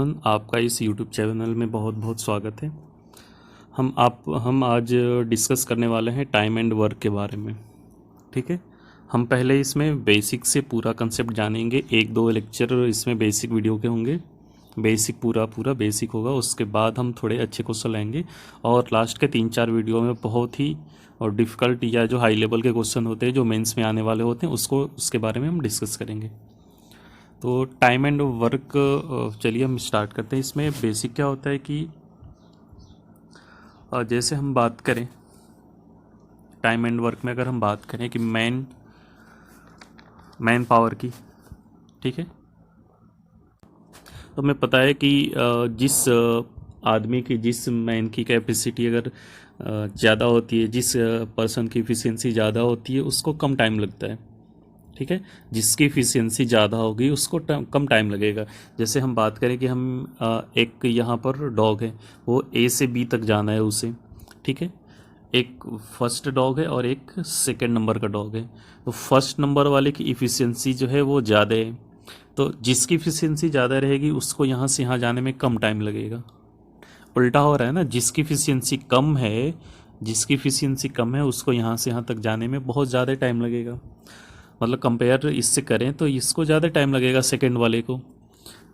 Everyone, आपका इस YouTube channel में बहुत बहुत स्वागत है। हम आज डिस्कस करने वाले हैं टाइम एंड वर्क के बारे में। ठीक है, हम पहले इसमें बेसिक से पूरा कंसेप्ट जानेंगे। एक दो लेक्चर इसमें बेसिक वीडियो के होंगे, बेसिक पूरा बेसिक होगा। उसके बाद हम थोड़े अच्छे क्वेश्चन लाएंगे और लास्ट के 3-4 वीडियो में बहुत ही और डिफ़िकल्ट या जो हाई लेवल के क्वेश्चन होते हैं जो मेंस में आने वाले होते हैं उसके बारे में हम डिस्कस करेंगे। तो टाइम एंड वर्क, चलिए हम स्टार्ट करते हैं। इसमें बेसिक क्या होता है कि जैसे हम बात करें टाइम एंड वर्क में, अगर हम बात करें कि मैन पावर की, ठीक है, तो हमें पता है कि जिस आदमी की, जिस मैन की कैपेसिटी अगर ज़्यादा होती है, जिस पर्सन की एफिशिएंसी ज़्यादा होती है, उसको कम टाइम लगता है। ठीक है, जिसकी एफिशिएंसी ज़्यादा होगी उसको कम टाइम लगेगा। जैसे हम बात करें कि हम एक यहाँ पर डॉग है, वो ए से बी तक जाना है उसे। ठीक है, एक फर्स्ट डॉग है और एक सेकंड नंबर का डॉग है। तो फर्स्ट नंबर वाले की एफिशिएंसी जो है वो ज़्यादा है, तो जिसकी एफिशिएंसी ज़्यादा रहेगी उसको यहाँ से यहाँ जाने में कम टाइम लगेगा। उल्टा हो रहा है ना, जिसकी एफिशिएंसी कम है उसको यहाँ से यहाँ तक जाने में बहुत ज़्यादा टाइम लगेगा। मतलब कंपेयर इससे करें तो इसको ज़्यादा टाइम लगेगा सेकंड वाले को।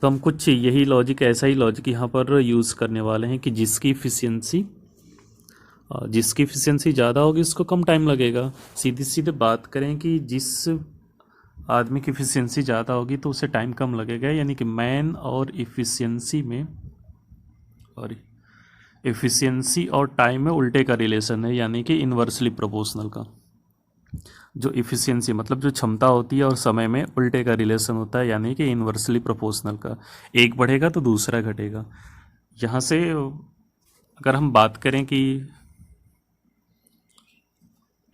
तो हम कुछ यही लॉजिक, ऐसा ही लॉजिक यहाँ पर यूज़ करने वाले हैं कि जिसकी एफिशिएंसी ज़्यादा होगी उसको कम टाइम लगेगा। सीधे बात करें कि जिस आदमी की एफिशिएंसी ज़्यादा होगी तो उसे टाइम कम लगेगा। यानी कि मैन और एफिशिएंसी और टाइम में उल्टे का रिलेशन है, यानी कि इन्वर्सली प्रोपोर्शनल का। जो एफिशिएंसी मतलब जो क्षमता होती है और समय में उल्टे का रिलेशन होता है, यानी कि इन्वर्सली प्रोपोर्शनल का। एक बढ़ेगा तो दूसरा घटेगा। यहाँ से अगर हम बात करें कि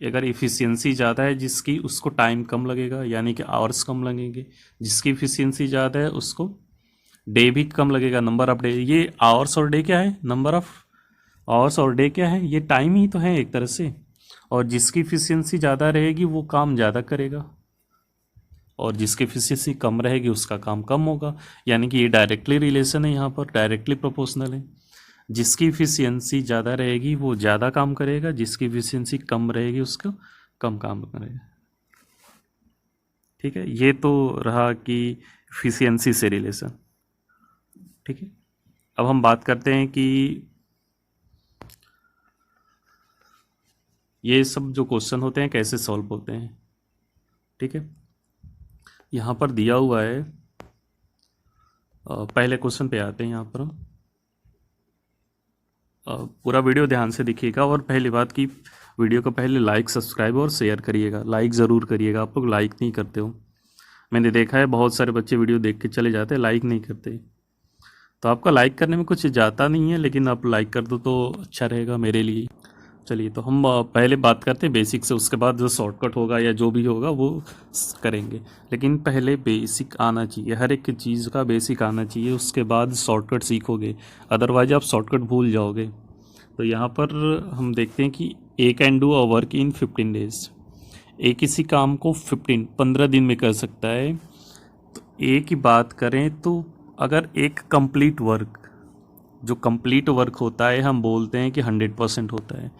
अगर एफिशिएंसी ज़्यादा है जिसकी, उसको टाइम कम लगेगा, यानी कि आवर्स कम लगेंगे। जिसकी एफिशिएंसी ज़्यादा है उसको डे भी कम लगेगा, नंबर ऑफ डे। ये आवर्स और डे क्या है? नंबर ऑफ आवर्स और डे क्या है? ये टाइम ही तो है एक तरह से। और जिसकी एफिशिएंसी ज़्यादा रहेगी वो काम ज़्यादा करेगा, और जिसकी एफिशिएंसी कम रहेगी उसका काम कम होगा। यानी कि ये डायरेक्टली रिलेशन है, यहाँ पर डायरेक्टली प्रोपोर्शनल है। जिसकी एफिशिएंसी ज़्यादा रहेगी वो ज़्यादा काम करेगा, जिसकी एफिशिएंसी कम रहेगी उसका कम काम करेगा। ठीक है, ये तो रहा कि एफिशिएंसी से रिलेशन। ठीक है, अब हम बात करते हैं कि ये सब जो क्वेश्चन होते हैं कैसे सॉल्व होते हैं। ठीक है, यहाँ पर दिया हुआ है, पहले क्वेश्चन पे आते हैं। यहाँ पर हम पूरा वीडियो ध्यान से देखिएगा, और पहली बात कि वीडियो को पहले लाइक, सब्सक्राइब और शेयर करिएगा। लाइक ज़रूर करिएगा, आप लोग लाइक नहीं करते हो। मैंने देखा है बहुत सारे बच्चे वीडियो देख के चले जाते हैं, लाइक नहीं करते। तो आपका लाइक करने में कुछ जाता नहीं है, लेकिन आप लाइक कर दो तो अच्छा रहेगा मेरे लिए। चलिए, तो हम पहले बात करते हैं बेसिक से, उसके बाद जो शॉर्टकट होगा या जो भी होगा वो करेंगे। लेकिन पहले बेसिक आना चाहिए, हर एक चीज़ का बेसिक आना चाहिए, उसके बाद शॉर्टकट सीखोगे। अदरवाइज आप शॉर्टकट भूल जाओगे। तो यहाँ पर हम देखते हैं कि A can do a work in 15 days. A किसी काम को 15 दिन में कर सकता है। तो ए की बात करें तो अगर एक कंप्लीट वर्क, जो कंप्लीट वर्क होता है, हम बोलते हैं कि 100% होता है।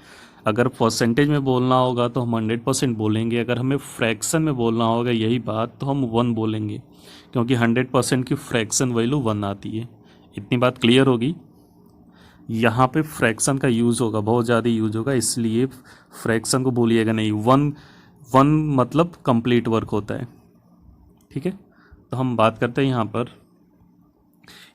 अगर परसेंटेज में बोलना होगा तो हम 100% बोलेंगे। अगर हमें फ्रैक्शन में बोलना होगा यही बात, तो हम 1 बोलेंगे, क्योंकि 100% की फ्रैक्शन वैल्यू 1 आती है। इतनी बात क्लियर होगी। यहाँ पे फ्रैक्शन का यूज़ होगा, बहुत ज़्यादा यूज होगा, इसलिए फ्रैक्शन को भूलिएगा नहीं। 1 मतलब कंप्लीट वर्क होता है। ठीक है, तो हम बात करते हैं यहाँ पर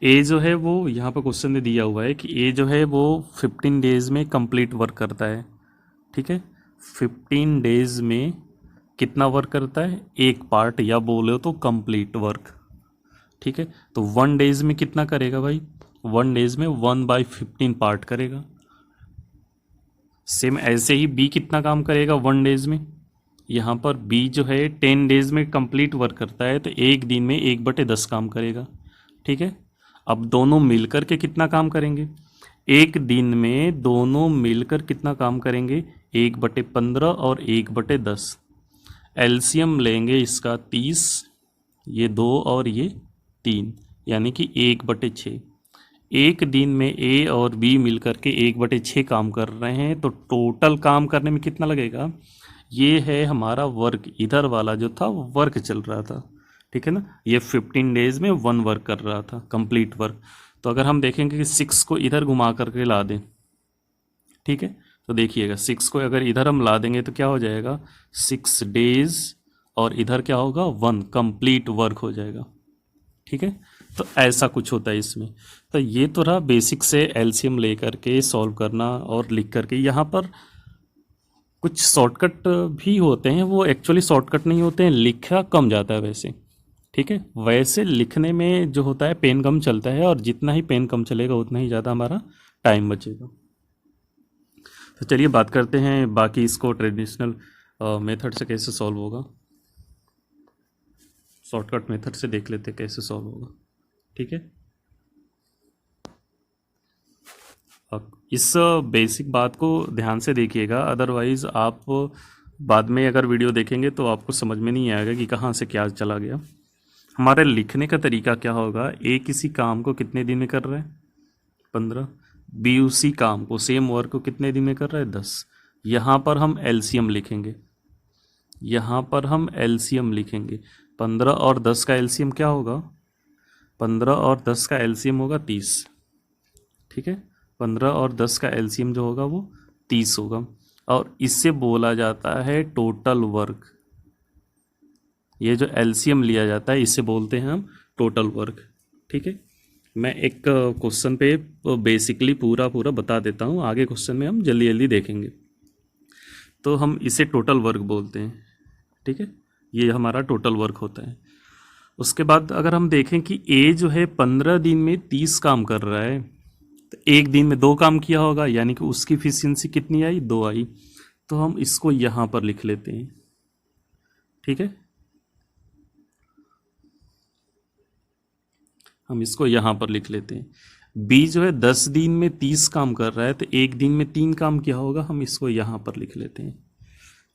ए जो है वो, यहाँ पर क्वेश्चन में दिया हुआ है कि ए जो है वो 15 डेज़ में कंप्लीट वर्क करता है। ठीक है, 15 डेज़ में कितना वर्क करता है? एक पार्ट, या बोले तो कंप्लीट वर्क। ठीक है, तो 1 डेज़ में कितना करेगा भाई? 1 डेज़ में 1/15 पार्ट करेगा। सेम ऐसे ही बी कितना काम करेगा 1 डेज़ में? यहाँ पर बी जो है 10 डेज़ में कंप्लीट वर्क करता है, तो एक दिन में 1/10 काम करेगा। ठीक है, अब दोनों मिलकर के कितना काम करेंगे? एक दिन में दोनों मिलकर कितना काम करेंगे? 1/15 और 1/10। एलसीएम लेंगे इसका 30, ये 2 और ये 3, यानी कि 1/6। एक दिन में ए और बी मिलकर के 1/6 काम कर रहे हैं, तो टोटल काम करने में कितना लगेगा? ये है हमारा वर्क, इधर वाला जो था वो वर्क चल रहा था, ठीक है ना। ये 15 डेज में 1 वर्क कर रहा था, कंप्लीट वर्क। तो अगर हम देखेंगे कि 6 को इधर घुमा करके ला दें, ठीक है, तो देखिएगा 6 को अगर इधर हम ला देंगे तो क्या हो जाएगा? 6 डेज और इधर क्या होगा? 1 कंप्लीट वर्क हो जाएगा, ठीक है। तो ऐसा कुछ होता है इसमें। तो ये तो रहा बेसिक से एलसीएम लेकर के सॉल्व करना और लिख करके। यहाँ पर कुछ शॉर्टकट भी होते हैं, वो एक्चुअली शॉर्टकट नहीं होते हैं, लिखा कम जाता है वैसे, ठीक है। वैसे लिखने में जो होता है पेन कम चलता है, और जितना ही पेन कम चलेगा उतना ही ज़्यादा हमारा टाइम बचेगा। तो चलिए बात करते हैं बाकी इसको ट्रेडिशनल मेथड से कैसे सॉल्व होगा। शॉर्टकट मेथड से देख लेते हैं कैसे सॉल्व होगा, ठीक है। इस बेसिक बात को ध्यान से देखिएगा, अदरवाइज़ आप बाद में अगर वीडियो देखेंगे तो आपको समझ में नहीं आएगा कि कहाँ से क्या चला गया। हमारे लिखने का तरीका क्या होगा? ए किसी काम को कितने दिन में कर रहा है? 15। बी उसी काम को, सेम वर्क को कितने दिन में कर रहा है? 10। यहाँ पर हम एलसीएम लिखेंगे, यहाँ पर हम एलसीएम लिखेंगे। 15 और 10 का एलसीएम क्या होगा? 15 और 10 का एलसीएम होगा 30, ठीक है। 15 और 10 का एलसीएम जो होगा वो 30 होगा, और इससे बोला जाता है टोटल वर्क। ये जो एलसीएम लिया जाता है इससे बोलते हैं हम टोटल वर्क, ठीक है। मैं एक क्वेश्चन पे बेसिकली पूरा बता देता हूँ, आगे क्वेश्चन में हम जल्दी जल्दी देखेंगे। तो हम इसे टोटल वर्क बोलते हैं, ठीक है। ये हमारा टोटल वर्क होता है। उसके बाद अगर हम देखें कि ए जो है 15 दिन में 30 काम कर रहा है, तो एक दिन में 2 काम किया होगा, यानी कि उसकी एफिशिएंसी कितनी आई? 2 आई। तो हम इसको यहाँ पर लिख लेते हैं, ठीक है। हम इसको यहाँ पर लिख लेते हैं। बी जो है 10 दिन में 30 काम कर रहा है, तो एक दिन में 3 काम किया होगा, हम इसको यहाँ पर लिख लेते हैं।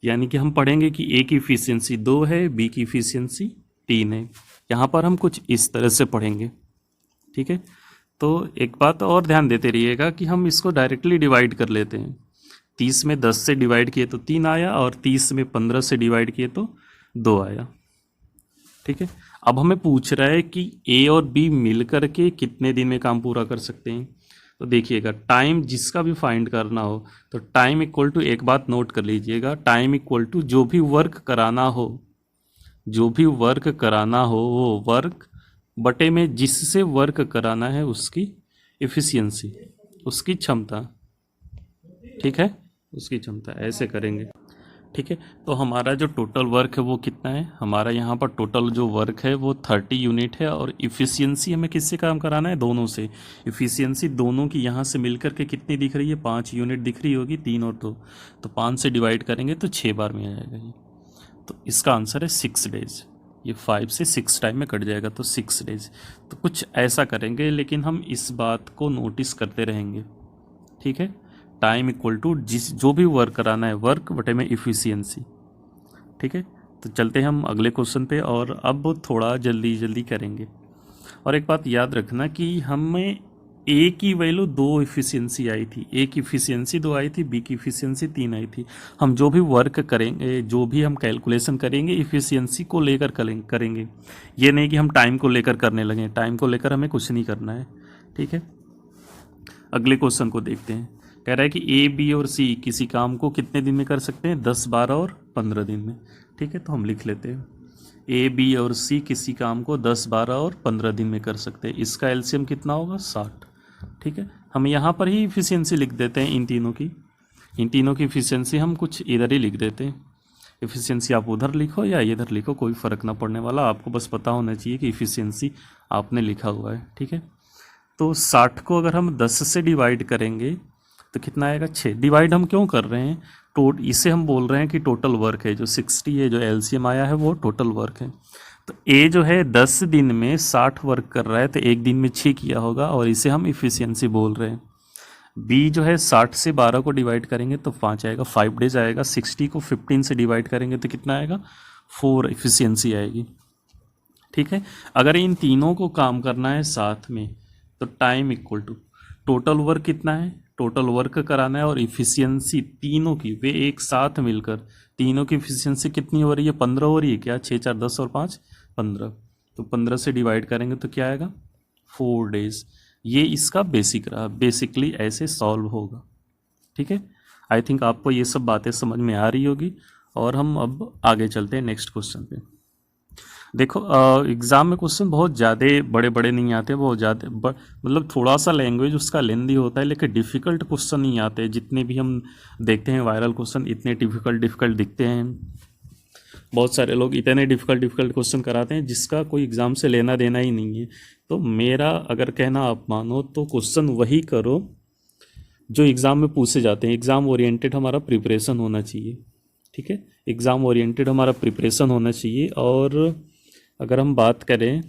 यानी कि हम पढ़ेंगे कि ए की एफिशिएंसी 2 है, बी की एफिशिएंसी 3 है। यहाँ पर हम कुछ इस तरह से पढ़ेंगे, ठीक है। तो एक बात और ध्यान देते रहिएगा कि हम इसको डायरेक्टली डिवाइड कर लेते हैं। 30 में 10 से डिवाइड किए तो 3 आया, और 30 में 15 से डिवाइड किए तो 2 आया, ठीक है। अब हमें पूछ रहा है कि ए और बी मिलकर के कितने दिन में काम पूरा कर सकते हैं। तो देखिएगा, टाइम जिसका भी फाइंड करना हो तो टाइम इक्वल टू, एक बात नोट कर लीजिएगा, टाइम इक्वल टू जो भी वर्क कराना हो, जो भी वर्क कराना हो वो वर्क बटे में जिससे वर्क कराना है उसकी एफिशिएंसी, उसकी क्षमता, ठीक है, उसकी क्षमता, ऐसे करेंगे, ठीक है। तो हमारा जो टोटल वर्क है वो कितना है? हमारा यहाँ पर टोटल जो वर्क है वो 30 यूनिट है, और इफ़िशियंसी हमें किससे काम कराना है? दोनों से। इफ़िशियंसी दोनों की यहाँ से मिलकर के कितनी दिख रही है? 5 यूनिट दिख रही होगी, 3 और 2, तो 5 से डिवाइड करेंगे तो 6 बार में आ जाएगा ये। तो इसका आंसर है 6 डेज। ये 5 से 6 टाइम में कट जाएगा, तो 6 डेज। तो कुछ ऐसा करेंगे, लेकिन हम इस बात को नोटिस करते रहेंगे, ठीक है। टाइम इक्वल टू जो भी वर्क कराना है वर्क बटे में इफ़िशियंसी, ठीक है। तो चलते हैं हम अगले क्वेश्चन पे, और अब थोड़ा जल्दी करेंगे। और एक बात याद रखना कि हमें ए की वैल्यू 2 इफ़िशियंसी आई थी, ए की इफ़िशियंसी 2 आई थी, बी की इफ़िशियंसी 3 आई थी। हम जो भी वर्क करेंगे, जो भी हम कैलकुलेशन करेंगे, इफ़िशियंसी को लेकर करेंगे। ये नहीं कि हम टाइम को लेकर करने लगें, टाइम को लेकर हमें कुछ नहीं करना है, ठीक है। अगले क्वेश्चन को देखते हैं। कह रहा है कि ए, बी और सी किसी काम को कितने दिन में कर सकते हैं? 10, 12 और 15 दिन में, ठीक है। तो हम लिख लेते हैं, ए, बी और सी किसी काम को 10, 12 और 15 दिन में कर सकते हैं। इसका एलसीएम कितना होगा? 60, ठीक है। हम यहाँ पर ही इफ़िशियंसी लिख देते हैं इन तीनों की इफ़िशियंसी हम कुछ इधर ही लिख देते हैं। इफ़िशियंसी आप उधर लिखो या इधर लिखो, कोई फ़र्क ना पड़ने वाला, आपको बस पता होना चाहिए कि इफ़िशियंसी आपने लिखा हुआ है, ठीक है। तो 60 को अगर हम 10 से डिवाइड करेंगे तो कितना आएगा? 6। डिवाइड हम क्यों कर रहे हैं? इसे हम बोल रहे हैं कि टोटल वर्क है, जो 60 है, जो एलसीएम आया है वो टोटल वर्क है। तो ए जो है 10 दिन में 60 वर्क कर रहा है, तो एक दिन में 6 किया होगा, और इसे हम इफ़िशियंसी बोल रहे हैं। बी जो है 60 से 12 को डिवाइड करेंगे तो 5 आएगा, 5 डेज आएगा। 60 को 15 से डिवाइड करेंगे तो कितना आएगा? 4 इफ़िशियंसी आएगी, ठीक है। अगर इन तीनों को काम करना है साथ में तो time equal to total work कितना है, टोटल वर्क कराना है और इफिशियंसी तीनों की, वे एक साथ मिलकर तीनों की इफिशियंसी कितनी हो रही है, 15 हो रही है क्या, 6 4 10 और 5 15, तो 15 से डिवाइड करेंगे तो क्या आएगा 4 डेज। ये इसका बेसिक रहा, बेसिकली ऐसे सॉल्व होगा। ठीक है, आई थिंक आपको ये सब बातें समझ में आ रही होगी। और हम अब आगे चलते हैं नेक्स्ट क्वेश्चन पे। देखो एग्ज़ाम में क्वेश्चन बहुत ज़्यादा बड़े बड़े नहीं आते, बहुत ज़्यादा मतलब थोड़ा सा लैंग्वेज उसका लेंदी होता है, लेकिन डिफ़िकल्ट क्वेश्चन नहीं आते। जितने भी हम देखते हैं वायरल क्वेश्चन इतने डिफ़िकल्ट दिखते हैं। बहुत सारे लोग इतने डिफ़िकल्ट क्वेश्चन कराते हैं जिसका कोई एग्ज़ाम से लेना देना ही नहीं है। तो मेरा अगर कहना आप मानो तो क्वेश्चन वही करो जो एग्ज़ाम में पूछे जाते हैं। एग्ज़ाम ओरिएंटेड हमारा प्रिपरेशन होना चाहिए। ठीक है, एग्ज़ाम ओरिएंटेड हमारा प्रिपरेशन होना चाहिए। और अगर हम बात करें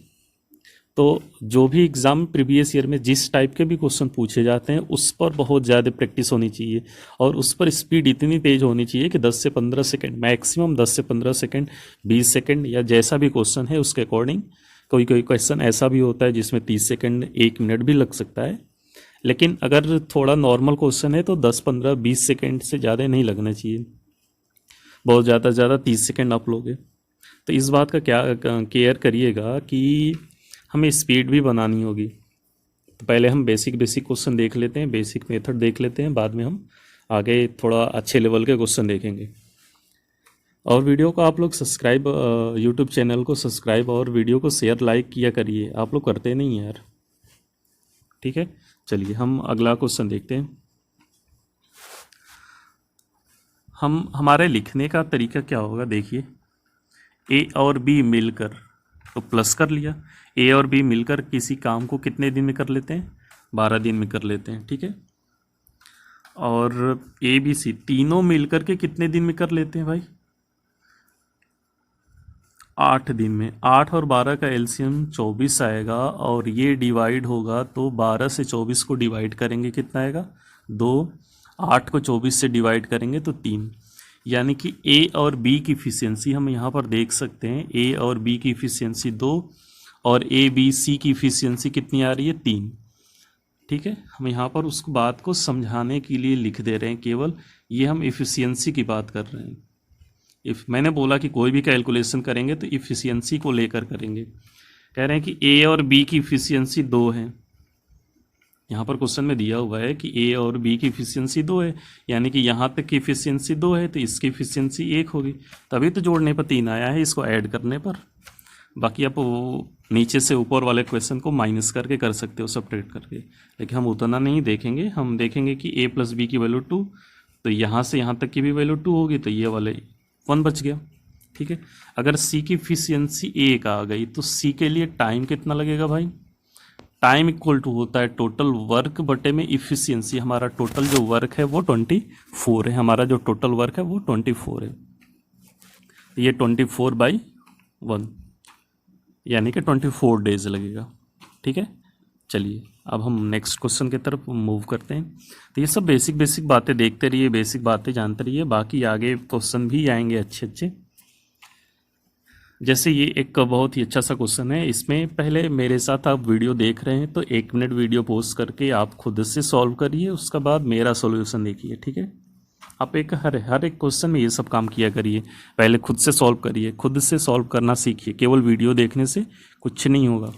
तो जो भी एग्ज़ाम प्रीवियस ईयर में जिस टाइप के भी क्वेश्चन पूछे जाते हैं उस पर बहुत ज़्यादा प्रैक्टिस होनी चाहिए और उस पर स्पीड इतनी तेज़ होनी चाहिए कि 10 से 15 सेकंड, मैक्सिमम 10 से 15 सेकंड, 20 सेकंड या जैसा भी क्वेश्चन है उसके अकॉर्डिंग। कोई कोई क्वेश्चन ऐसा भी होता है जिसमें 30 सेकंड 1 मिनट भी लग सकता है, लेकिन अगर थोड़ा नॉर्मल क्वेश्चन है तो 10 15 20 सेकंड से ज़्यादा नहीं लगना चाहिए। बहुत ज़्यादा से ज़्यादा 30 सेकंड आप लोगे। तो इस बात का क्या केयर करिएगा कि हमें स्पीड भी बनानी होगी। तो पहले हम बेसिक क्वेश्चन देख लेते हैं, बेसिक मेथड देख लेते हैं, बाद में हम आगे थोड़ा अच्छे लेवल के क्वेश्चन देखेंगे। और वीडियो को आप लोग सब्सक्राइब, यूट्यूब चैनल को सब्सक्राइब और वीडियो को शेयर लाइक किया करिए, आप लोग करते नहीं यार। ठीक है, चलिए हम अगला क्वेश्चन देखते हैं। हमारे लिखने का तरीका क्या होगा, देखिए ए और बी मिलकर, तो प्लस कर लिया, ए और बी मिलकर किसी काम को कितने दिन में कर लेते हैं, 12 दिन में कर लेते हैं। ठीक है, और ए बी सी तीनों मिलकर के कितने दिन में कर लेते हैं भाई, 8 दिन में। 8 और 12 का एलसीएम 24 आएगा और ये डिवाइड होगा तो 12 से 24 को डिवाइड करेंगे कितना आएगा 2, 8 को 24 से डिवाइड करेंगे तो 3। यानी कि ए और बी की इफिशियंसी हम यहाँ पर देख सकते हैं, ए और बी की इफिशियंसी 2 और ए बी सी की इफिशियंसी कितनी आ रही है 3। ठीक है, हम यहाँ पर उस बात को समझाने के लिए लिख दे रहे हैं, केवल ये हम इफिशियंसी की बात कर रहे हैं। मैंने बोला कि कोई भी कैलकुलेशन करेंगे तो इफिशियंसी को लेकर करेंगे। कह रहे हैं कि ए और बी की इफिशियंसी 2 है, यहाँ पर क्वेश्चन में दिया हुआ है कि ए और बी की इफिशियंसी 2 है, यानी कि यहाँ तक की इफिशियंसी 2 है तो इसकी इफिशियंसी 1 होगी, तभी तो जोड़ने पर 3 आया है, इसको ऐड करने पर। बाकी आप वो नीचे से ऊपर वाले क्वेश्चन को माइनस करके कर सकते हो, सब्ट्रैक्ट करके, लेकिन हम उतना नहीं देखेंगे। हम देखेंगे कि ए प्लस बी की वैल्यू 2, तो यहाँ से यहाँ तक की भी वैल्यू 2 होगी, तो ये वाले 1 बच गया। ठीक है, अगर सी की इफिशियंसी 1 आ गई तो सी के लिए टाइम कितना लगेगा भाई, टाइम इक्वल टू होता है टोटल वर्क बटे में इफिशियंसी। हमारा टोटल जो वर्क है वो 24 है, हमारा जो टोटल वर्क है वो 24 है, ये 24/1 यानी कि 24 डेज लगेगा। ठीक है, चलिए अब हम नेक्स्ट क्वेश्चन की तरफ मूव करते हैं। तो ये सब बेसिक बातें देखते रहिए, बेसिक बातें जानते रहिए, बाकी आगे क्वेश्चन भी आएंगे अच्छे अच्छे। जैसे ये एक बहुत ही अच्छा सा क्वेश्चन है, इसमें पहले मेरे साथ आप वीडियो देख रहे हैं तो 1 मिनट वीडियो पॉज करके आप खुद से सॉल्व करिए, उसके बाद मेरा सॉल्यूशन देखिए। ठीक है, आप हर एक क्वेश्चन में ये सब काम किया करिए, पहले खुद से सॉल्व करिए, खुद से सॉल्व करना सीखिए, केवल वीडियो देखने से कुछ नहीं होगा।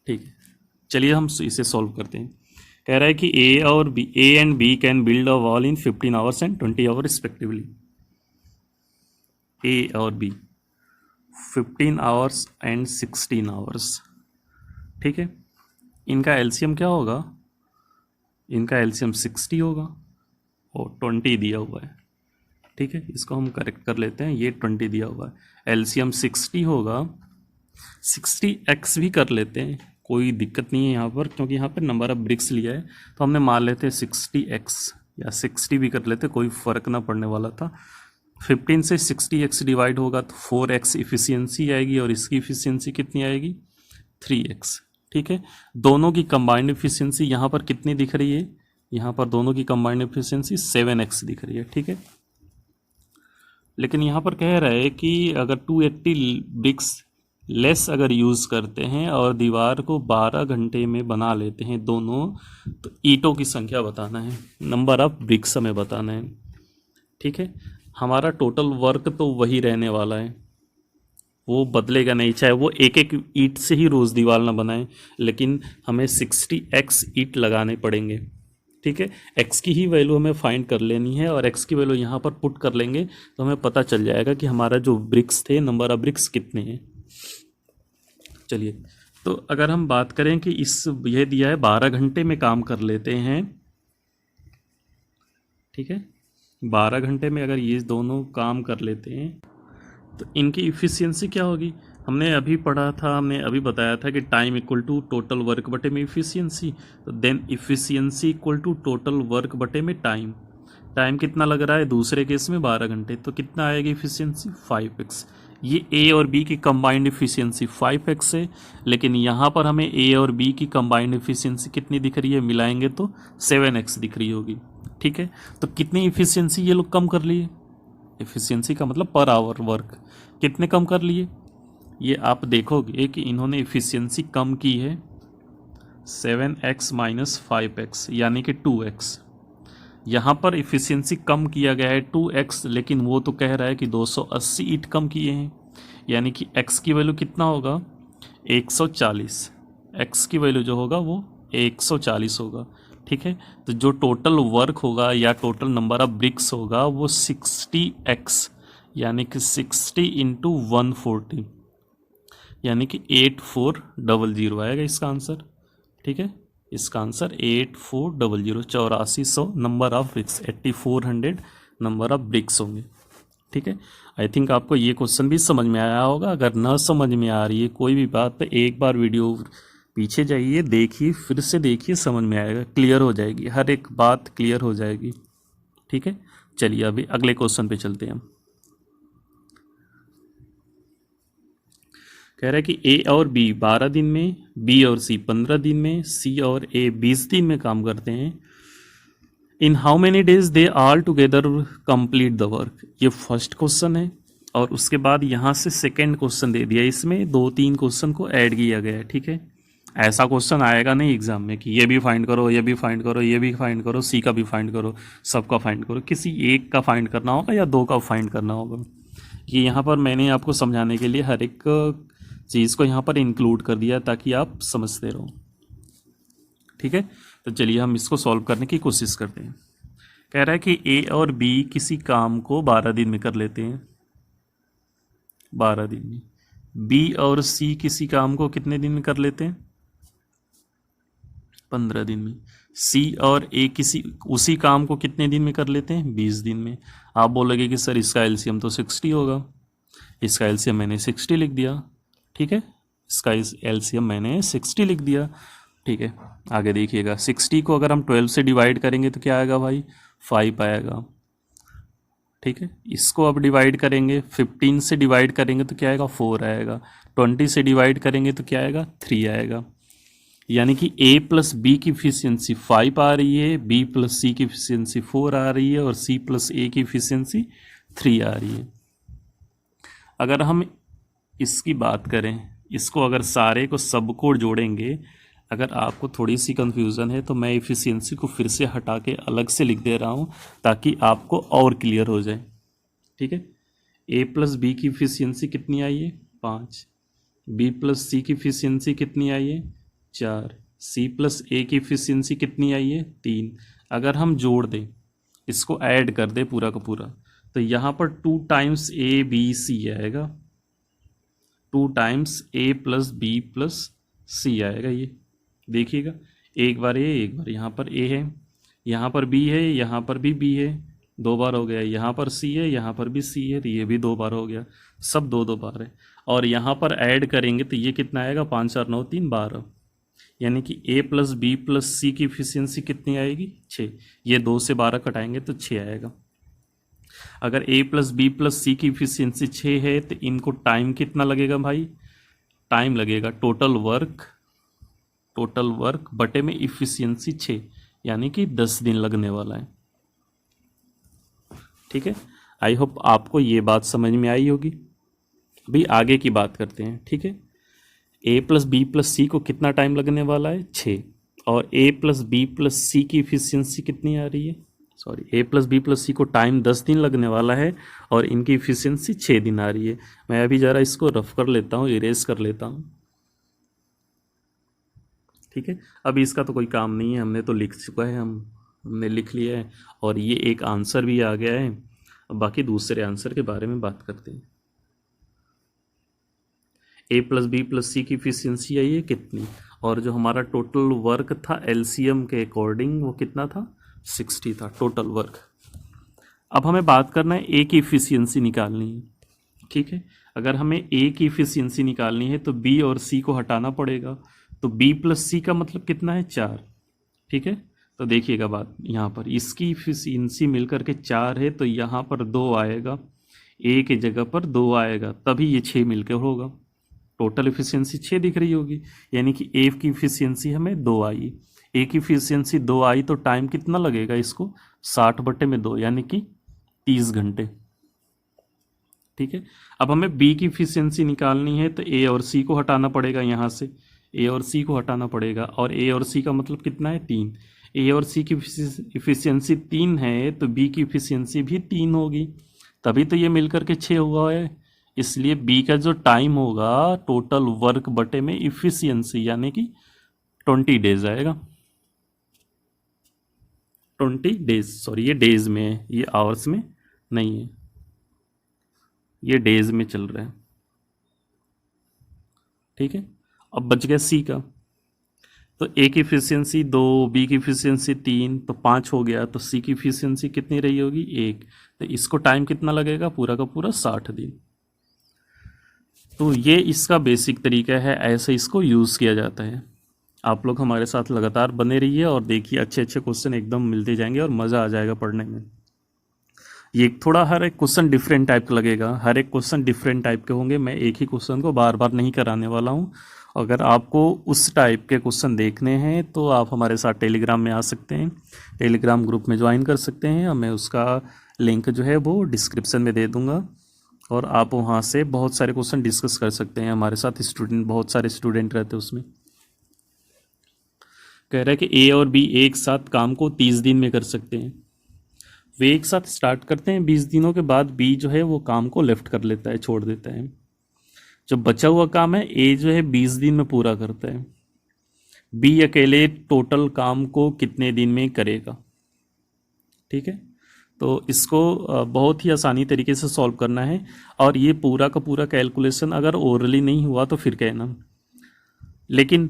ठीक है, चलिए हम इसे सॉल्व करते हैं। कह रहा है कि A and B can build a wall in 15 hours and 20 hour respectively. A और बी 15 आवर्स एंड 16 आवर्स। ठीक है, इनका एलसीएम क्या होगा, इनका एलसीएम 60 होगा और 20 दिया हुआ है। ठीक है, इसको हम करेक्ट कर लेते हैं, ये 20 दिया हुआ है, एलसीएम 60 होगा। 60x भी कर लेते हैं, कोई दिक्कत नहीं है यहाँ पर, क्योंकि यहाँ पर नंबर ऑफ ब्रिक्स लिया है तो हमने मान लेते हैं 60x, या 60 भी कर लेते, कोई फ़र्क ना पड़ने वाला था। 15 से 60x डिवाइड होगा तो 4x इफिशियंसी आएगी और इसकी इफिशियंसी कितनी आएगी 3x। ठीक है, दोनों की कंबाइंड इफिशियंसी यहाँ पर कितनी दिख रही है, यहाँ पर दोनों की कंबाइंड इफिशियंसी 7x दिख रही है। ठीक है, लेकिन यहाँ पर कह रहा है कि अगर 280 ब्रिक्स लेस अगर यूज़ करते हैं और दीवार को 12 घंटे में बना लेते हैं दोनों, तो ईंटों की संख्या बताना है, नंबर ऑफ ब्रिक्स हमें बताना है। ठीक है, हमारा टोटल वर्क तो वही रहने वाला है, वो बदलेगा नहीं, चाहे वो एक एक ईंट से ही रोज़ दीवार ना बनाए, लेकिन हमें 60x ईंट लगाने पड़ेंगे। ठीक है, x की ही वैल्यू हमें फाइंड कर लेनी है और x की वैल्यू यहाँ पर पुट कर लेंगे तो हमें पता चल जाएगा कि हमारा जो ब्रिक्स थे, नंबर ऑफ ब्रिक्स कितने हैं। चलिए, तो अगर हम बात करें कि यह दिया है 12 घंटे में काम कर लेते हैं। ठीक है, 12 घंटे में अगर ये दोनों काम कर लेते हैं तो इनकी इफ़िशियंसी क्या होगी। हमने अभी पढ़ा था, हमने अभी बताया था कि time equal to total work बटे में इफ़िशियंसी, तो then efficiency equal to total work बटे में टाइम। टाइम कितना लग रहा है दूसरे केस में 12 घंटे, तो कितना आएगी इफ़िशियंसी 5x। ये ए और बी की कंबाइंड इफ़िशियंसी 5x है, लेकिन यहाँ पर हमें ए और बी की कंबाइंड इफ़िशियंसी कितनी दिख रही है, मिलाएंगे तो 7x दिख रही होगी। ठीक है, तो कितनी इफ़िशियंसी ये लोग कम कर लिए, एफिशिएंसी का मतलब पर आवर वर्क कितने कम कर लिए, ये आप देखोगे कि इन्होंने एफिशिएंसी कम की है 7x माइनस 5x यानी कि 2x। यहाँ पर एफिशिएंसी कम किया गया है 2x, लेकिन वो तो कह रहा है कि 280 ईंट कम किए हैं, यानी कि x की वैल्यू कितना होगा 140। x की वैल्यू जो होगा वो 140 होगा। ठीक है, तो जो टोटल वर्क होगा या टोटल नंबर ऑफ ब्रिक्स होगा वो 60x यानी कि 60 इंटू 140 यानी कि 8400 आएगा इसका आंसर। ठीक है, इसका answer 8400, 8400 number of BRICS, 8400 number of BRICS होंगे। ठीक है, आई थिंक आपको ये क्वेश्चन भी समझ में आया होगा। अगर न समझ में आ रही है कोई भी बात तो एक बार वीडियो पीछे जाइए, देखिए, फिर से देखिए, समझ में आएगा, क्लियर हो जाएगी, हर एक बात क्लियर हो जाएगी। ठीक है, चलिए अभी अगले क्वेश्चन पे चलते हैं हम। कह रहा है कि ए और बी 12 दिन में, बी और सी 15 दिन में, सी और ए 20 दिन में काम करते हैं। In how many days they all together complete the work. ये फर्स्ट क्वेश्चन है और उसके बाद यहाँ से सेकेंड क्वेश्चन दे दिया, इसमें 2-3 क्वेश्चन को ऐड किया गया है। ठीक है, ऐसा क्वेश्चन आएगा नहीं एग्जाम में कि ये भी फाइंड करो, ये भी फाइंड करो, ये भी फाइंड करो, सी का भी फाइंड करो, सबका फाइंड करो। किसी एक का फाइंड करना होगा या 2 का फाइंड करना होगा। ये यहाँ पर मैंने आपको समझाने के लिए हर एक चीज़ को यहाँ पर इंक्लूड कर दिया ताकि आप समझते रहो। ठीक है, तो चलिए हम इसको सॉल्व करने की कोशिश करते हैं। कह रहा है कि ए और बी किसी काम को 12 दिन में कर लेते हैं, 12 दिन में। बी और सी किसी काम को कितने दिन में कर लेते हैं, 15 दिन में। सी और ए किसी उसी काम को कितने दिन में कर लेते हैं, 20 दिन में। आप बोलोगे कि सर इसका एलसीएम तो 60 होगा, इसका एलसीएम मैंने 60 लिख दिया। ठीक है, इसका एलसीएम मैंने 60 लिख दिया। ठीक है, आगे देखिएगा, 60 को अगर हम 12 से डिवाइड करेंगे तो क्या आएगा भाई, 5 आएगा। ठीक है, इसको अब डिवाइड करेंगे, 15 से डिवाइड करेंगे तो क्या आएगा, 4 आएगा। 20 से डिवाइड करेंगे तो क्या आएगा, 3 आएगा। यानी कि a प्लस बी की इफिशियंसी 5 आ रही है, b प्लस सी की इफिशियंसी 4 आ रही है और c प्लस a की इफिशियंसी 3 आ रही है। अगर हम इसकी बात करें, इसको अगर सारे को सबको जोड़ेंगे, अगर आपको थोड़ी सी कंफ्यूजन है तो मैं इफिशियंसी को फिर से हटा के अलग से लिख दे रहा हूँ ताकि आपको और क्लियर हो जाए। ठीक है, a प्लस बी की इफिशियंसी कितनी आई है, 5। b प्लस सी की इफिशियंसी कितनी आई है, 4। c प्लस ए की इफिशियंसी कितनी आई है, 3। अगर हम जोड़ दें, इसको ऐड कर दें पूरा का पूरा, तो यहाँ पर 2 टाइम्स ए बी सी आएगा, 2 टाइम्स ए प्लस बी प्लस सी आएगा। ये देखिएगा, एक बार ए, एक बार यहाँ पर ए है, यहाँ पर बी है, यहाँ पर भी बी है, 2 बार हो गया। यहाँ पर सी है, यहाँ पर भी सी है, तो ये भी 2 बार हो गया। सब 2-2 बार है। और यहाँ पर ऐड करेंगे तो ये कितना आएगा, 5 4 9 3 12, यानी कि a प्लस बी प्लस सी की इफिशियंसी कितनी आएगी, 6। ये 2 से 12 कटाएंगे तो 6 आएगा। अगर a प्लस बी प्लस सी की इफिशियंसी 6 है तो इनको टाइम कितना लगेगा भाई, टाइम लगेगा टोटल वर्क बटे में इफिशियंसी 6, यानी कि 10 दिन लगने वाला है। ठीक है, आई होप आपको ये बात समझ में आई होगी। अभी आगे की बात करते हैं, ठीक है। ए प्लस बी प्लस सी को कितना टाइम लगने वाला है, 6। और ए प्लस बी प्लस सी की इफिशियंसी कितनी आ रही है, सॉरी, ए प्लस बी प्लस सी को टाइम 10 दिन लगने वाला है और इनकी इफिशियंसी 6 दिन आ रही है। मैं अभी ज़रा इसको रफ कर लेता हूँ, इरेज कर लेता हूँ, ठीक है। अभी इसका तो कोई काम नहीं है, हमने तो लिख चुका है, हमने लिख लिया है और ये एक आंसर भी आ गया है। अब बाकी दूसरे आंसर के बारे में बात करते हैं। ए प्लस बी प्लस सी की इफिशियंसी आई है कितनी, और जो हमारा टोटल वर्क था एलसीएम के अकॉर्डिंग वो कितना था, 60 था टोटल वर्क। अब हमें बात करना है ए की इफिशियंसी निकालनी है, ठीक है। अगर हमें ए की इफिशियंसी निकालनी है तो बी और सी को हटाना पड़ेगा। तो बी प्लस सी का मतलब कितना है, 4, ठीक है। तो देखिएगा बात यहाँ पर, इसकी इफिशियंसी मिलकर के 4 है तो यहाँ पर 2 आएगा, ए के जगह पर 2 आएगा, तभी ये 6 मिलकर होगा। टोटल इफिशियंसी 6 दिख रही होगी, यानी कि ए की इफिशियंसी हमें 2 आई। ए की इफिशियंसी 2 आई तो टाइम कितना लगेगा इसको, 60/2 यानी कि 30 घंटे, ठीक है। अब हमें बी की इफिशियंसी निकालनी है तो ए और सी को हटाना पड़ेगा, यहाँ से ए और सी को हटाना पड़ेगा, और ए और सी का मतलब कितना है, 3। ए और सी की इफिशियंसी 3 है तो बी की इफिशियंसी भी 3 होगी, तभी तो ये मिलकर के 6 हुआ है। इसलिए बी का जो टाइम होगा टोटल वर्क बटे में इफिशियंसी यानी कि 20 डेज आएगा। 20 डेज, सॉरी ये डेज में है, ये आवर्स में नहीं है, ये डेज में चल रहा है, ठीक है। अब बच गया सी का, तो ए की इफिशियंसी 2, बी की इफिशियंसी 3, तो 5 हो गया। तो सी की इफिशियंसी कितनी रही होगी, 1। तो इसको टाइम कितना लगेगा, पूरा का पूरा 60 दिन। तो ये इसका बेसिक तरीका है, ऐसे इसको यूज़ किया जाता है। आप लोग हमारे साथ लगातार बने रहिए और देखिए अच्छे अच्छे क्वेश्चन एकदम मिलते जाएंगे और मज़ा आ जाएगा पढ़ने में। ये थोड़ा हर एक क्वेश्चन डिफरेंट टाइप का लगेगा, हर एक क्वेश्चन डिफरेंट टाइप के होंगे, मैं एक ही क्वेश्चन को बार बार नहीं कराने वाला हूँ। अगर आपको उस टाइप के क्वेश्चन देखने हैं तो आप हमारे साथ टेलीग्राम में आ सकते हैं, टेलीग्राम ग्रुप में ज्वाइन कर सकते हैं, मैं उसका लिंक जो है वो डिस्क्रिप्शन में दे दूँगा और आप वहाँ से बहुत सारे क्वेश्चन डिस्कस कर सकते हैं। हमारे साथ स्टूडेंट, बहुत सारे स्टूडेंट रहते हैं उसमें। कह रहा है कि ए और बी एक साथ काम को 30 दिन में कर सकते हैं। वे एक साथ स्टार्ट करते हैं, 20 दिनों के बाद बी जो है वो काम को लेफ्ट कर लेता है, छोड़ देता है। जो बचा हुआ काम है ए जो है 20 दिन में पूरा करता है। बी अकेले टोटल काम को कितने दिन में करेगा, ठीक है। तो इसको बहुत ही आसानी तरीके से सॉल्व करना है, और ये पूरा का पूरा कैलकुलेशन अगर ओरली नहीं हुआ तो फिर कहना, लेकिन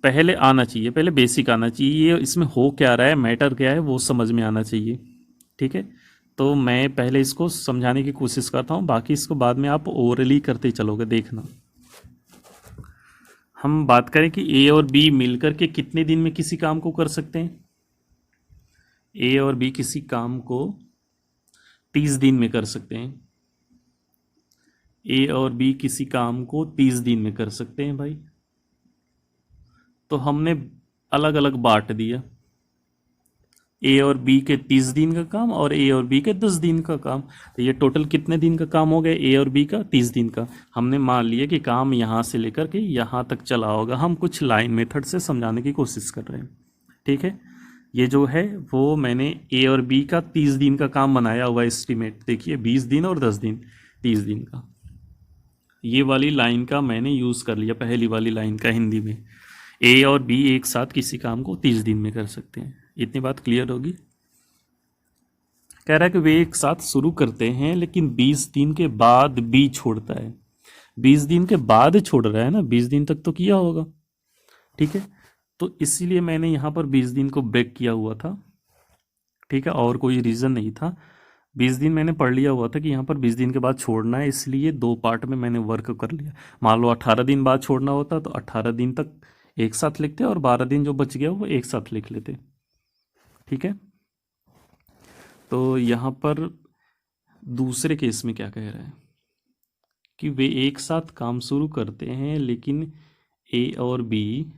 पहले आना चाहिए, पहले बेसिक आना चाहिए, ये इसमें हो क्या रहा है, मैटर क्या है, वो समझ में आना चाहिए, ठीक है। तो मैं पहले इसको समझाने की कोशिश करता हूँ, बाकी इसको बाद में आप ओरली करते चलोगे, देखना। हम बात करें कि ए और बी मिलकर के कितने दिन में किसी काम को कर सकते हैं। ए और बी किसी काम को 30 दिन में कर सकते हैं। ए और बी किसी काम को 30 दिन में कर सकते हैं भाई। तो हमने अलग अलग बांट दिया, ए और बी के 30 दिन का काम और ए और बी के 10 दिन का काम। तो ये टोटल कितने दिन का काम हो गया, ए और बी का 30 दिन का। हमने मान लिया कि काम यहाँ से लेकर के यहाँ तक चला होगा, हम कुछ लाइन मेथड से समझाने की कोशिश कर रहे हैं, ठीक है। ये जो है वो मैंने ए और बी का 30 दिन का काम बनाया हुआ एस्टिमेट, देखिए 20 दिन और 10 दिन, 30 दिन का। ये वाली लाइन का मैंने यूज़ कर लिया, पहली वाली लाइन का हिंदी में। ए और बी एक साथ किसी काम को 30 दिन में कर सकते हैं, इतनी बात क्लियर होगी। कह रहा है कि वे एक साथ शुरू करते हैं लेकिन 20 दिन के बाद बी छोड़ता है। 20 दिन के बाद छोड़ रहा है ना, 20 दिन तक तो किया होगा, ठीक है। तो इसीलिए मैंने यहाँ पर 20 दिन को ब्रेक किया हुआ था, ठीक है, और कोई रीज़न नहीं था। 20 दिन मैंने पढ़ लिया हुआ था कि यहाँ पर 20 दिन के बाद छोड़ना है, इसलिए 2 पार्ट में मैंने वर्क कर लिया। मान लो 18 दिन बाद छोड़ना होता तो 18 दिन तक एक साथ लिखते और 12 दिन जो बच गया वो एक साथ लिख लेते, ठीक है। तो यहाँ पर दूसरे केस में क्या कह रहा है कि वे एक साथ काम शुरू करते हैं लेकिन ए और बी,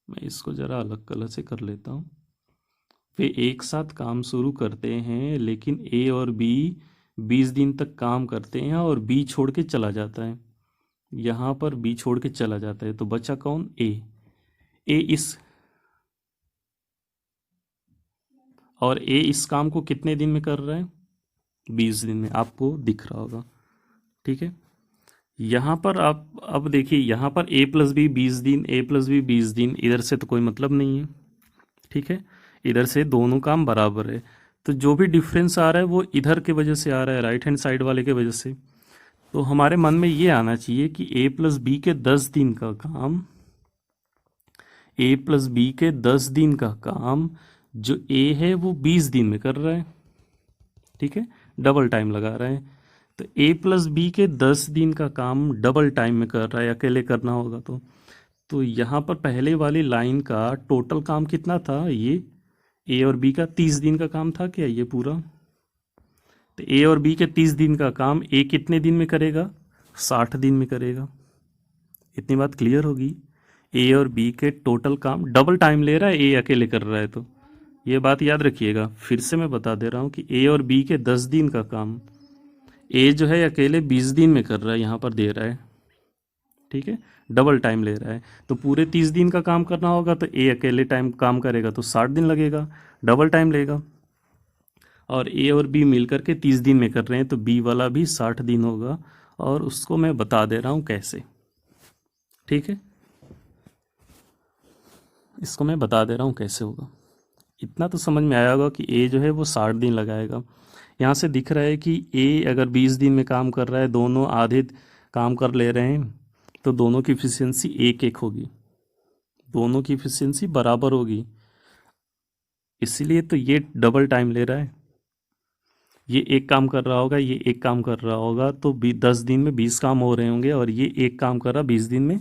मैं इसको ज़रा अलग कलर से कर लेता हूँ। वे एक साथ काम शुरू करते हैं लेकिन ए और बी 20 दिन तक काम करते हैं और बी छोड़ के चला जाता है, यहाँ पर बी छोड़ के चला जाता है, तो बचा कौन? ए इस काम को कितने दिन में कर रहा है? 20 दिन में, आपको दिख रहा होगा। ठीक है, यहाँ पर आप अब देखिए, यहाँ पर a प्लस बी 20 दिन, a प्लस बी 20 दिन, इधर से तो कोई मतलब नहीं है। ठीक है, इधर से दोनों काम बराबर है, तो जो भी डिफरेंस आ रहा है वो इधर के वजह से आ रहा है, राइट हैंड साइड वाले के वजह से। तो हमारे मन में ये आना चाहिए कि a प्लस बी के 10 दिन का काम, a प्लस बी के 10 दिन का काम जो a है वो 20 दिन में कर रहा है। ठीक है, डबल टाइम लगा रहा है, तो a प्लस बी के 10 दिन का काम डबल टाइम में कर रहा है, अकेले करना होगा तो यहाँ पर पहले वाली लाइन का टोटल काम कितना था? ये a और b का 30 दिन का काम था क्या ये पूरा? तो a और b के 30 दिन का काम a कितने दिन में करेगा? 60 दिन में करेगा। इतनी बात क्लियर होगी। a और b के टोटल काम डबल टाइम ले रहा है, a अकेले कर रहा है, तो ये बात याद रखिएगा। फिर से मैं बता दे रहा हूँ कि a और b के 10 दिन का काम a जो है अकेले 20 दिन में कर रहा है, यहाँ पर दे रहा है। ठीक है, डबल टाइम ले रहा है, तो पूरे 30 दिन का काम करना होगा, तो a अकेले टाइम काम करेगा तो 60 दिन लगेगा, डबल टाइम लेगा। और a और b मिलकर के 30 दिन में कर रहे हैं, तो b वाला भी 60 दिन होगा, और उसको मैं बता दे रहा हूँ कैसे। ठीक है, इसको मैं बता दे रहा हूँ कैसे होगा। इतना तो समझ में आया होगा कि a जो है वो 60 दिन लगाएगा। यहाँ से दिख रहा है कि a अगर 20 दिन में काम कर रहा है, दोनों आधे काम कर ले रहे हैं, तो दोनों की इफिशियंसी 1-1 होगी, दोनों की इफिशियंसी बराबर होगी, इसीलिए तो ये डबल टाइम ले रहा है। ये एक काम कर रहा होगा, ये एक काम कर रहा होगा, तो 10 दिन में 20 काम हो रहे होंगे, और ये एक काम कर रहा 20 दिन में,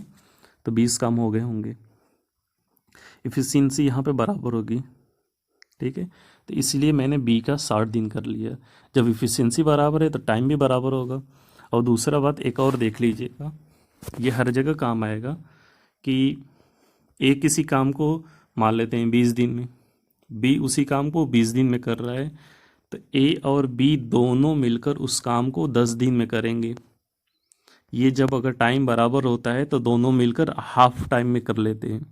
तो 20 काम हो गए होंगे, इफिशियंसी यहाँ पे बराबर होगी। ठीक है, तो इसलिए मैंने बी का 60 दिन कर लिया। जब इफिशियंसी बराबर है तो टाइम भी बराबर होगा। और दूसरा बात एक और देख लीजिएगा, ये हर जगह काम आएगा कि ए किसी काम को मान लेते हैं 20 दिन में, बी उसी काम को 20 दिन में कर रहा है, तो ए और बी दोनों मिलकर उस काम को 10 दिन में करेंगे। ये जब अगर टाइम बराबर होता है तो दोनों मिलकर हाफ टाइम में कर लेते हैं।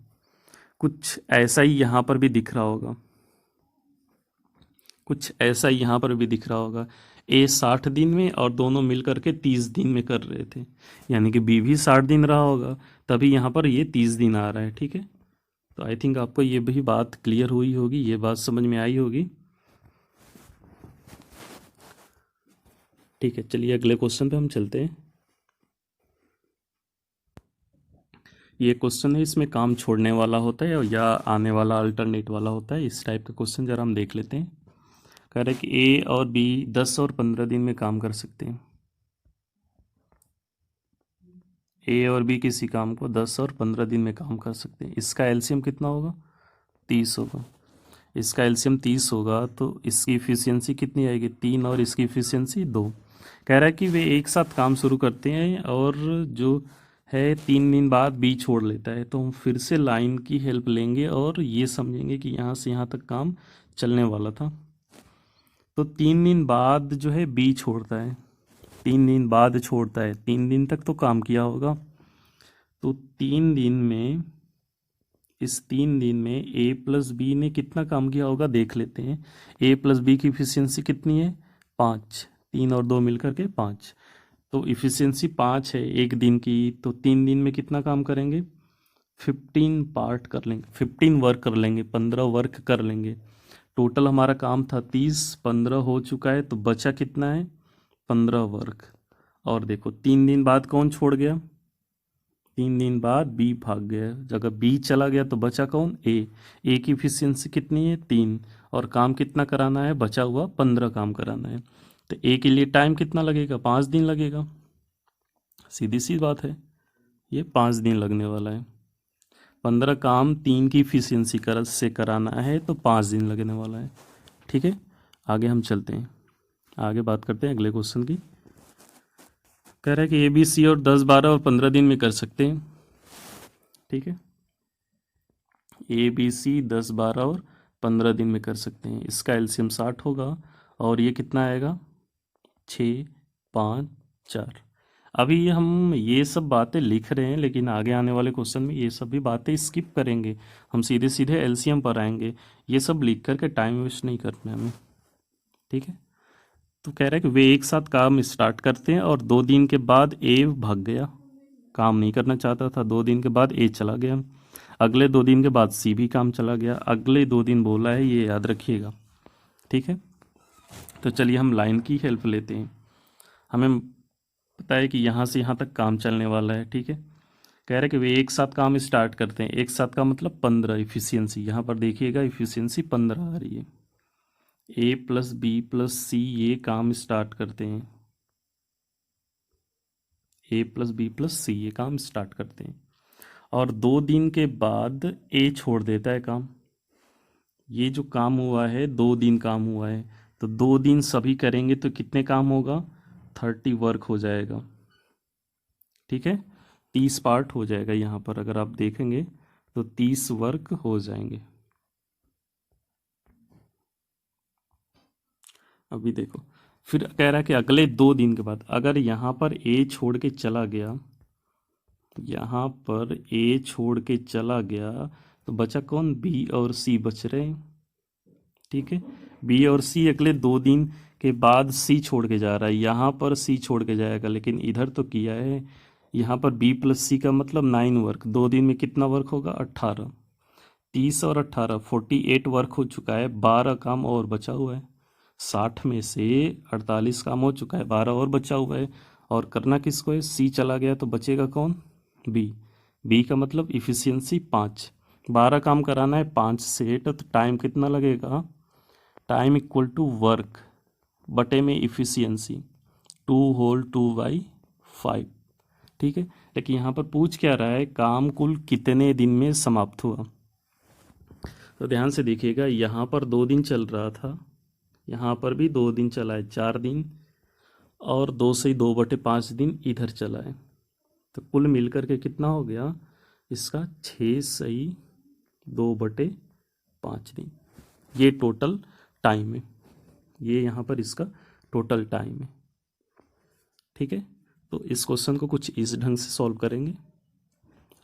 कुछ ऐसा ही यहाँ पर भी दिख रहा होगा, कुछ ऐसा ही यहाँ पर भी दिख रहा होगा। ए 60 दिन में और दोनों मिलकर के 30 दिन में कर रहे थे, यानी कि बी भी 60 दिन रहा होगा, तभी यहाँ पर ये 30 दिन आ रहा है। ठीक है, तो आई थिंक आपको ये भी बात क्लियर हुई होगी, ये बात समझ में आई होगी। ठीक है, चलिए अगले क्वेश्चन पे हम चलते हैं। ये क्वेश्चन है, इसमें काम छोड़ने वाला होता है या आने वाला अल्टरनेट वाला होता है, इस टाइप का क्वेश्चन जरा हम देख लेते हैं। कह रहे हैं कि ए और बी 10 और 15 दिन में काम कर सकते हैं। ए और बी किसी काम को 10 और 15 दिन में काम कर सकते हैं। इसका एलसीएम कितना होगा? 30 होगा। इसका एलसीएम 30 होगा तो इसकी इफिशियंसी कितनी आएगी? 3, और इसकी इफिशियंसी 2। कह रहा है कि वे एक साथ काम शुरू करते हैं और जो है 3 दिन बाद बी छोड़ लेता है, तो हम फिर से लाइन की हेल्प लेंगे और ये समझेंगे कि यहाँ से यहाँ तक काम चलने वाला था। तो 3 दिन बाद जो है बी छोड़ता है, 3 दिन बाद छोड़ता है, 3 दिन तक तो काम किया होगा, तो 3 दिन में, इस 3 दिन में ए प्लस बी ने कितना काम किया होगा देख लेते हैं। ए प्लस बी की इफिशियंसी कितनी है? 5, 3 और 2 मिलकर के 5, तो इफिशियंसी 5 है एक दिन की, तो 3 दिन में कितना काम करेंगे? 15 पार्ट कर लेंगे, 15 वर्क कर लेंगे, 15 वर्क कर लेंगे। टोटल हमारा काम था 30, 15 हो चुका है, तो बचा कितना है? 15 वर्क। और देखो 3 दिन बाद कौन छोड़ गया? 3 दिन बाद बी भाग गया, जगह बी चला गया तो बचा कौन? ए की इफिशियंसी कितनी है? 3, और काम कितना कराना है? बचा हुआ 15 काम कराना है, तो ए के लिए टाइम कितना लगेगा? 5 दिन लगेगा। सीधी सी बात है, ये 5 दिन लगने वाला है। 15 काम 3 की इफिशियंसी से कराना है तो 5 दिन लगने वाला है। ठीक है, आगे हम चलते हैं, आगे बात करते हैं अगले क्वेश्चन की। कह रहा है कि ए बी सी और 10, 12 और 15 दिन में कर सकते हैं। ठीक है, ए बी सी 10, 12 और 15 दिन में कर सकते हैं। इसका एलसीएम 60 होगा, और ये कितना आएगा? 6, 5, 4। अभी हम ये सब बातें लिख रहे हैं, लेकिन आगे आने वाले क्वेश्चन में ये सब भी बातें स्किप करेंगे, हम सीधे सीधे एलसीएम पर आएंगे। ये सब लिख करके टाइम वेस्ट नहीं करना है हमें, ठीक है। तो कह रहा है कि वे एक साथ काम स्टार्ट करते हैं और 2 दिन के बाद ए भाग गया, काम नहीं करना चाहता था, 2 दिन के बाद ए चला गया, अगले 2 दिन के बाद सी भी काम चला गया, अगले 2 दिन बोला है, ये याद रखिएगा, ठीक है। तो चलिए हम लाइन की हेल्प लेते हैं। हमें पता है कि यहाँ से यहाँ तक काम चलने वाला है, ठीक है। कह रहे हैं कि वे एक साथ काम स्टार्ट करते हैं, एक साथ का मतलब 15 इफिशियंसी, यहाँ पर देखिएगा इफिशियंसी 15 आ रही है। ए प्लस बी प्लस सी ये काम स्टार्ट करते हैं, ए प्लस बी प्लस सी ये काम स्टार्ट करते हैं, और 2 दिन के बाद ए छोड़ देता है काम। ये जो काम हुआ है 2 दिन काम हुआ है, तो 2 दिन सभी करेंगे तो कितने काम होगा, 30 वर्क हो जाएगा, ठीक है। 30 पार्ट हो जाएगा, यहाँ पर अगर आप देखेंगे तो 30 वर्क हो जाएंगे। अभी देखो, फिर कह रहा है कि अगले 2 दिन के बाद अगर यहाँ पर ए छोड़ के चला गया, यहाँ पर ए छोड़ के चला गया, तो बचा कौन, बी और सी बच रहे हैं, ठीक है। बी और सी अगले 2 दिन के बाद सी छोड़ के जा रहा है, यहाँ पर सी छोड़ के जाएगा, लेकिन इधर तो किया है, यहाँ पर बी प्लस सी का मतलब 9 वर्क, 2 दिन में कितना वर्क होगा, 18, 30 और 18 48 वर्क हो चुका है, 12 काम और बचा हुआ है, 60 में से 48 काम हो चुका है, 12 और बचा हुआ है, और करना किसको है, सी चला गया तो बचेगा कौन, बी। बी का मतलब इफिशियंसी 5, 12 काम कराना है 5 सेट, तो टाइम कितना लगेगा, टाइम इक्वल टू वर्क बटे में इफिशियंसी 2 होल 2/5, ठीक है। लेकिन यहाँ पर पूछ क्या रहा है, काम कुल कितने दिन में समाप्त हुआ। तो ध्यान से देखिएगा, यहाँ पर 2 दिन चल रहा था, यहाँ पर भी 2 दिन चला है, 4 दिन, और 2 से 2/5 दिन इधर चला है, तो कुल मिलकर के कितना हो गया इसका, 6 सही 2/5 दिन, ये टोटल टाइम है, ये यहाँ पर इसका टोटल टाइम है, ठीक है। तो इस क्वेश्चन को कुछ इस ढंग से सॉल्व करेंगे।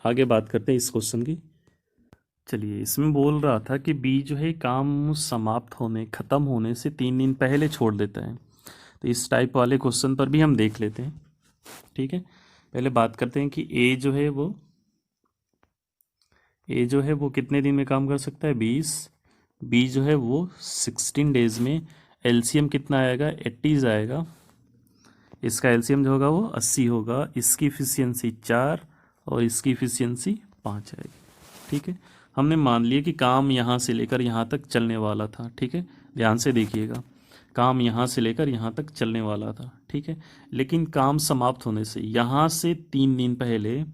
आगे बात करते हैं इस क्वेश्चन की। चलिए, इसमें बोल रहा था कि बी जो है काम समाप्त होने ख़त्म होने से 3 दिन पहले छोड़ देता है, तो इस टाइप वाले क्वेश्चन पर भी हम देख लेते हैं, ठीक है। पहले बात करते हैं कि ए जो है वो कितने दिन में काम कर सकता है, 20। बी जो है वो 16 डेज में, एलसीएम कितना आएगा, 80 आएगा, इसका एलसीएम जो होगा वो 80 होगा, इसकी इफिशियंसी 4 और इसकी इफिशियंसी 5 आएगी, ठीक है। हमने मान लिया कि काम यहाँ से लेकर यहाँ तक चलने वाला था, ठीक है। ध्यान से देखिएगा, काम यहाँ से लेकर यहाँ तक चलने वाला था, ठीक है। लेकिन काम समाप्त होने से यहाँ से 3 दिन पहले,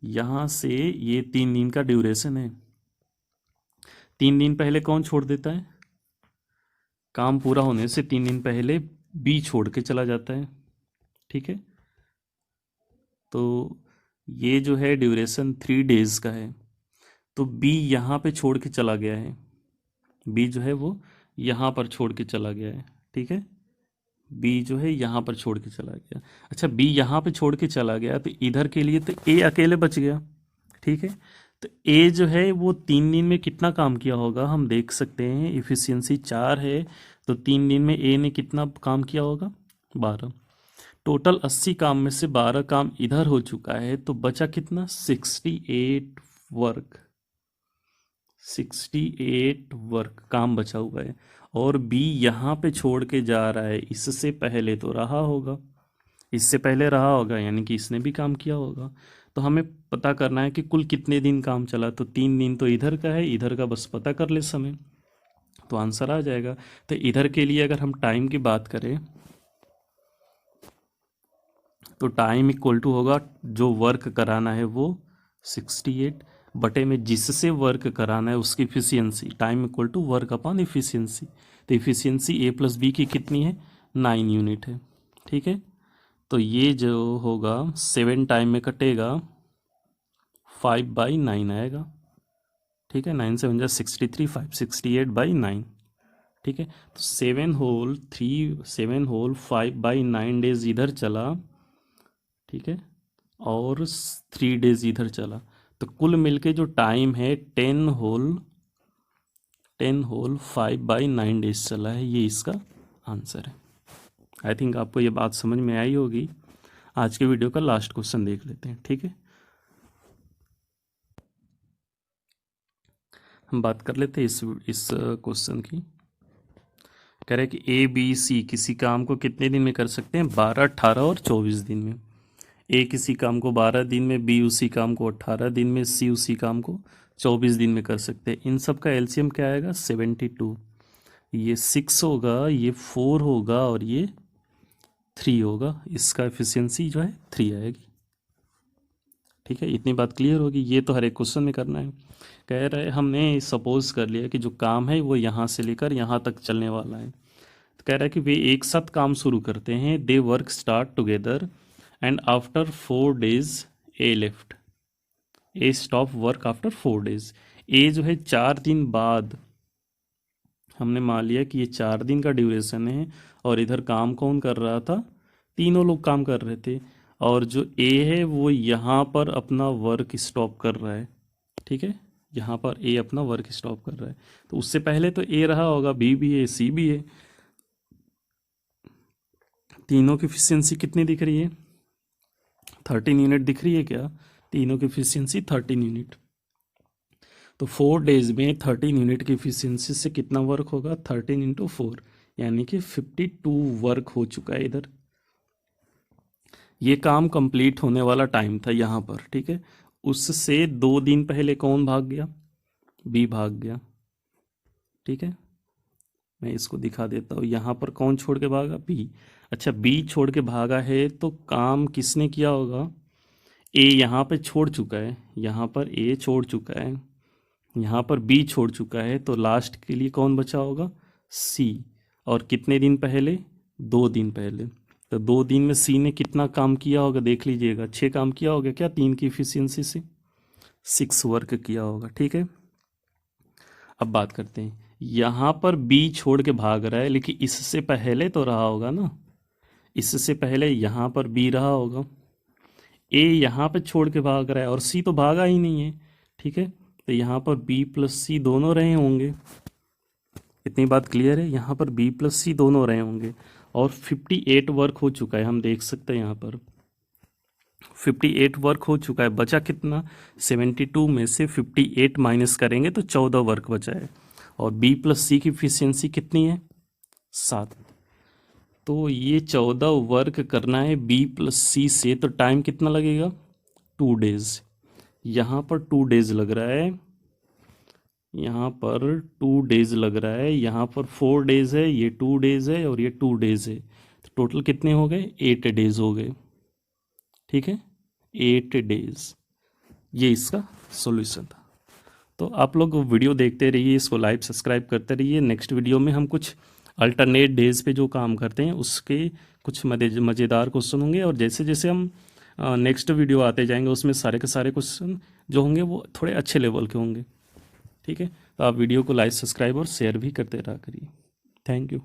यहाँ से ये 3 दिन का ड्यूरेशन है, 3 दिन पहले कौन छोड़ देता है, काम पूरा होने से 3 दिन पहले बी छोड़ के चला जाता है, ठीक है। तो ये जो है ड्यूरेशन 3 डेज का है, तो बी यहाँ पे छोड़ के चला गया है, बी जो है वो यहाँ पर छोड़ के चला गया है, ठीक है। बी जो है यहाँ पर छोड़ के चला गया, अच्छा बी यहाँ पे छोड़ के चला गया, तो इधर के लिए तो ए अकेले बच गया, ठीक है। तो ए जो है वो 3 दिन में कितना काम किया होगा, हम देख सकते हैं इफिशियंसी 4 है, तो 3 दिन में ए ने कितना काम किया होगा, 12। टोटल 80 काम में से 12 काम इधर हो चुका है, तो बचा कितना, 68 वर्क, 68 वर्क काम बचा हुआ है, और बी यहाँ पे छोड़ के जा रहा है, इससे पहले तो रहा होगा, इससे पहले रहा होगा, यानी कि इसने भी काम किया होगा। तो हमें पता करना है कि कुल कितने दिन काम चला, तो 3 दिन तो इधर का है, इधर का बस पता कर ले समय, तो आंसर आ जाएगा। तो इधर के लिए अगर हम टाइम की बात करें, तो टाइम इक्वल टू होगा, जो वर्क कराना है वो 68 बटे में जिससे वर्क कराना है उसकी efficiency, time equal to work upon efficiency, तो इफिशियंसी ए प्लस बी की कितनी है, 9 यूनिट है, ठीक है। तो ये जो होगा 7 टाइम में कटेगा, 5/9 आएगा, ठीक है। 9 7 जा 63, 5 68/9, ठीक है। तो 7 होल 5/9 डेज इधर चला, ठीक है, और 3 डेज इधर चला, तो कुल मिलके जो टाइम है 10 होल 5/9 डेज चला है। ये इसका आंसर है। आई थिंक आपको ये बात समझ में आई होगी। आज के वीडियो का लास्ट क्वेश्चन देख लेते हैं, ठीक है। हम बात कर लेते हैं इस क्वेश्चन की। कह रहे हैं कि ABC किसी काम को कितने दिन में कर सकते हैं? 12, 18 और 24 दिन में। A किसी काम को 12 दिन में, B उसी काम को 18 दिन में, C उसी काम को 24 दिन में कर सकते हैं। इन सब का एलसीएम क्या आएगा? 72। ये 6 होगा, ये 4 होगा और ये 3 होगा। इसका एफिशिएंसी जो है 3 आएगी, ठीक है। इतनी बात क्लियर होगी। ये तो हर एक क्वेश्चन में करना है। कह रहे हमने सपोज कर लिया कि जो काम है वो यहाँ से लेकर यहाँ तक चलने वाला है। तो कह रहा है कि वे एक साथ काम शुरू करते हैं। They work start together and after 4 days A left. A stop work after 4 days. A जो है 4 दिन बाद, हमने मान लिया कि ये 4 दिन का ड्यूरेशन है, और इधर काम कौन कर रहा था? तीनों लोग काम कर रहे थे। और जो ए है वो यहाँ पर अपना वर्क स्टॉप कर रहा है, ठीक है। यहाँ पर ए अपना वर्क स्टॉप कर रहा है। तो उससे पहले तो ए रहा होगा, बी भी है, सी भी है। तीनों की एफिशिएंसी कितनी दिख रही है? 13 यूनिट दिख रही है क्या? तीनों की एफिशिएंसी 13 यूनिट। तो 4 डेज में 13 यूनिट की एफिशिएंसी से कितना वर्क होगा? 13 × 4, यानी कि 52 वर्क हो चुका है इधर। ये काम कंप्लीट होने वाला टाइम था यहाँ पर, ठीक है। उससे 2 दिन पहले कौन भाग गया? बी भाग गया, ठीक है। मैं इसको दिखा देता हूँ। यहाँ पर कौन छोड़ के भागा? बी। अच्छा, बी छोड़ के भागा है तो काम किसने किया होगा? ए यहाँ पे छोड़ चुका है, यहाँ पर ए छोड़ चुका है, यहाँ पर बी छोड़ चुका है, तो लास्ट के लिए कौन बचा होगा? सी। और कितने दिन पहले? 2 दिन पहले। तो 2 दिन में सी ने कितना काम किया होगा? देख लीजिएगा, 6 काम किया होगा क्या? 3 की एफिशिएंसी से 6 वर्क किया होगा, ठीक है। अब बात करते हैं, यहाँ पर बी छोड़ के भाग रहा है, लेकिन इससे पहले तो रहा होगा ना, इससे पहले यहाँ पर बी रहा होगा। ए यहाँ पे छोड़ के भाग रहा है और सी तो भागा ही नहीं है, ठीक है। तो यहाँ पर बी प्लस सी दोनों रहे होंगे। इतनी बात क्लियर है? यहाँ पर बी प्लस सी दोनों रहे होंगे। और 58 वर्क हो चुका है, हम देख सकते हैं यहाँ पर 58 वर्क हो चुका है। बचा कितना? 72 में से 58 माइनस करेंगे तो 14 वर्क बचा है। और बी प्लस सी की एफिशिएंसी कितनी है? 7। तो ये 14 वर्क करना है बी प्लस सी से, तो टाइम कितना लगेगा? 2 डेज। यहाँ पर 2 डेज लग रहा है, यहाँ पर 2 डेज लग रहा है, यहाँ पर 4 डेज है, ये 2 डेज है और ये 2 डेज है। तो टोटल कितने हो गए? 8 डेज हो गए, ठीक है। 8 डेज। ये इसका सॉल्यूशन था। तो आप लोग वीडियो देखते रहिए, इसको लाइक सब्सक्राइब करते रहिए। नेक्स्ट वीडियो में हम कुछ अल्टरनेट डेज पे जो काम करते हैं उसके कुछ मज़ेदार क्वेश्चन होंगे, और जैसे जैसे हम नेक्स्ट वीडियो आते जाएंगे उसमें सारे के सारे क्वेश्चन जो होंगे वो थोड़े अच्छे लेवल के होंगे, ठीक है। तो आप वीडियो को लाइक सब्सक्राइब और शेयर भी करते रहा करिए। Thank you.